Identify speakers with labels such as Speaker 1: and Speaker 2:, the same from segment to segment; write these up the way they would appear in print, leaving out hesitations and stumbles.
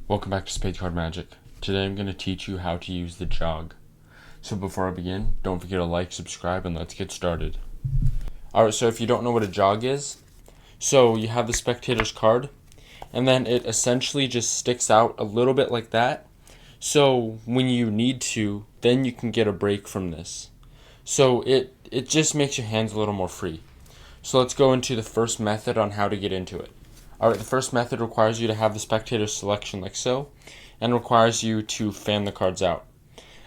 Speaker 1: Welcome back to SpadeCardMagic. Today I'm going to teach you how to use the JOG. So before I begin, don't forget to like, subscribe, and let's get started. Alright, so if you don't know what a JOG is, so you have the spectator's card, and then it essentially just sticks out a little bit like that. So when you need to, then you can get a break from this. So it just makes your hands a little more free. So let's go into the first method on how to get into it. Alright, the first method requires you to have the spectator selection like so, and requires you to fan the cards out.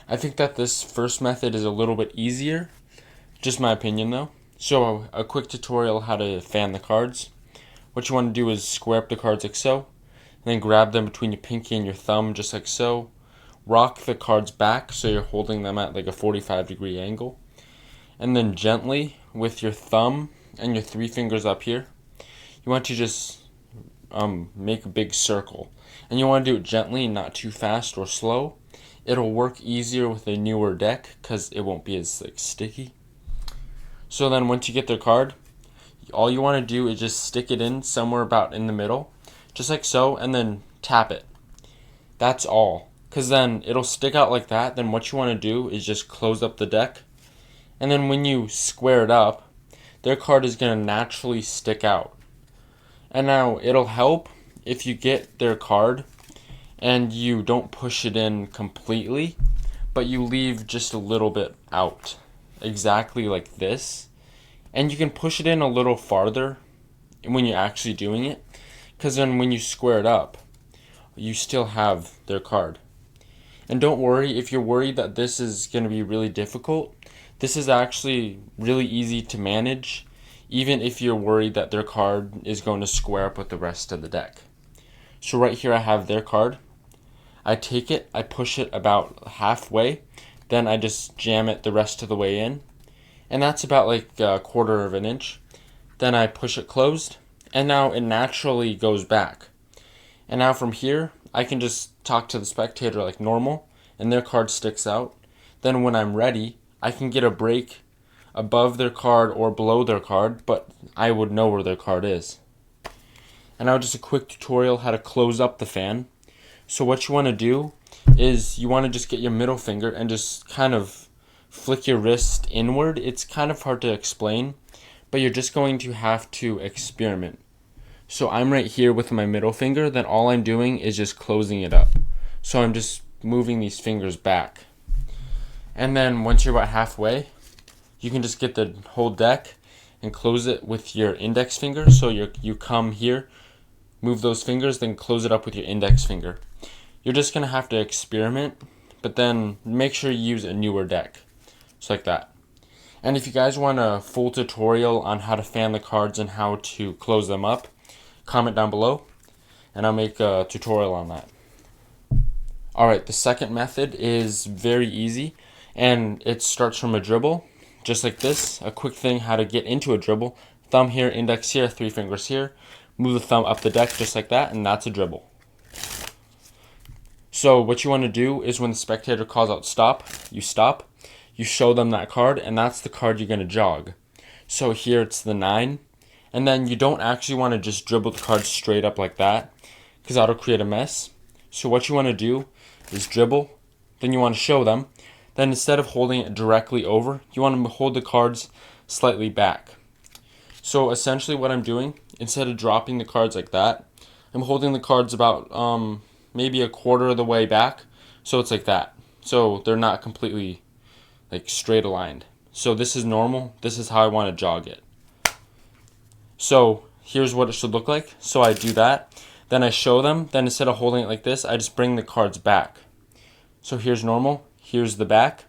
Speaker 1: I think that this first method is a little bit easier, just my opinion though. So a quick tutorial how to fan the cards. What you want to do is square up the cards like so, and then grab them between your pinky and your thumb just like so. Rock the cards back so you're holding them at like a 45-degree angle. And then gently with your thumb and your three fingers up here, you want to just make a big circle, and you want to do it gently, not too fast or slow. It'll work easier with a newer deck because it won't be as sticky. So then once you get their card, all you want to do is just stick it in somewhere about in the middle, just like so, and then tap it. That's all, because then it'll stick out like that. Then what you want to do is just close up the deck, and then when you square it up, their card is going to naturally stick out. And now it'll help if you get their card and you don't push it in completely, but you leave just a little bit out, exactly like this. And you can push it in a little farther when you're actually doing it, because then when you square it up, you still have their card. And don't worry if you're worried that this is going to be really difficult. This is actually really easy to manage, even if you're worried that their card is going to square up with the rest of the deck. So right here I have their card. I take it, I push it about halfway, then I just jam it the rest of the way in. And that's about like a quarter of an inch. Then I push it closed, and now it naturally goes back. And now from here, I can just talk to the spectator like normal, and their card sticks out. Then when I'm ready, I can get a break above their card or below their card, but I would know where their card is. And now just a quick tutorial how to close up the fan. So what you want to do is you want to just get your middle finger and just kind of flick your wrist inward. It's kind of hard to explain, but you're just going to have to experiment. So I'm right here with my middle finger, then all I'm doing is just closing it up. So I'm just moving these fingers back. And then once you're about halfway, you can just get the whole deck and close it with your index finger. So you come here, move those fingers, then close it up with your index finger. You're just going to have to experiment, but then make sure you use a newer deck. Just like that. And if you guys want a full tutorial on how to fan the cards and how to close them up, comment down below, and I'll make a tutorial on that. Alright, the second method is very easy, and it starts from a dribble. Just like this, a quick thing how to get into a dribble. Thumb here, index here, three fingers here. Move the thumb up the deck just like that, and that's a dribble. So what you want to do is when the spectator calls out stop. You show them that card, and that's the card you're going to jog. So here it's the 9, and then you don't actually want to just dribble the card straight up like that, because that'll create a mess. So what you want to do is dribble, then you want to show them. Then instead of holding it directly over, you want to hold the cards slightly back. So essentially what I'm doing, instead of dropping the cards like that, I'm holding the cards about maybe a quarter of the way back. So it's like that. So they're not completely like straight aligned. So this is normal. This is how I want to jog it. So here's what it should look like. So I do that. Then I show them. Then instead of holding it like this, I just bring the cards back. So here's normal. Here's the back,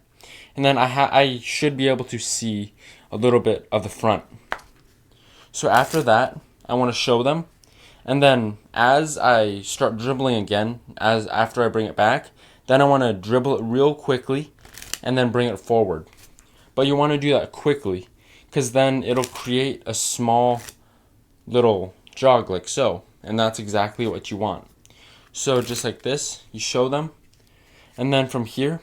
Speaker 1: and then I should be able to see a little bit of the front. So after that, I want to show them, and then as I start dribbling again, after I bring it back, then I want to dribble it real quickly, and then bring it forward. But you want to do that quickly, because then it'll create a small little jog like so, and that's exactly what you want. So just like this, you show them, and then from here,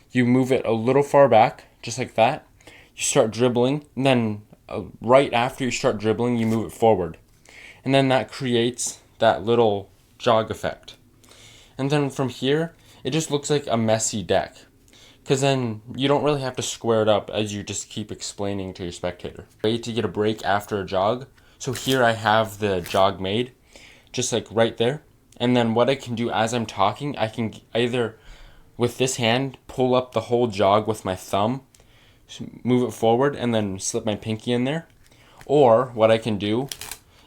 Speaker 1: you move it a little far back, just like that. You start dribbling, and then right after you start dribbling, you move it forward. And then that creates that little jog effect. And then from here, it just looks like a messy deck. Because then you don't really have to square it up as you just keep explaining to your spectator. Way to get a break after a jog. So here I have the jog made, just like right there. And then what I can do as I'm talking, I can either with this hand pull up the whole jog with my thumb, move it forward, and then slip my pinky in there. Or what I can do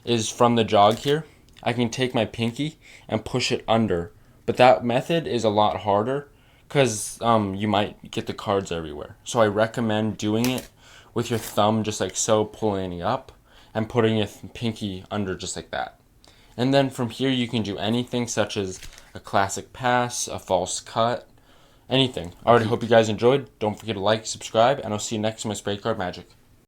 Speaker 1: is from the jog here, I can take my pinky and push it under. But that method is a lot harder because you might get the cards everywhere. So I recommend doing it with your thumb just like so, pulling it up and putting your pinky under just like that. And then from here you can do anything such as a classic pass, a false cut, anything. I already hope you guys enjoyed. Don't forget to like, subscribe, and I'll see you next time on SpadeCardMagic.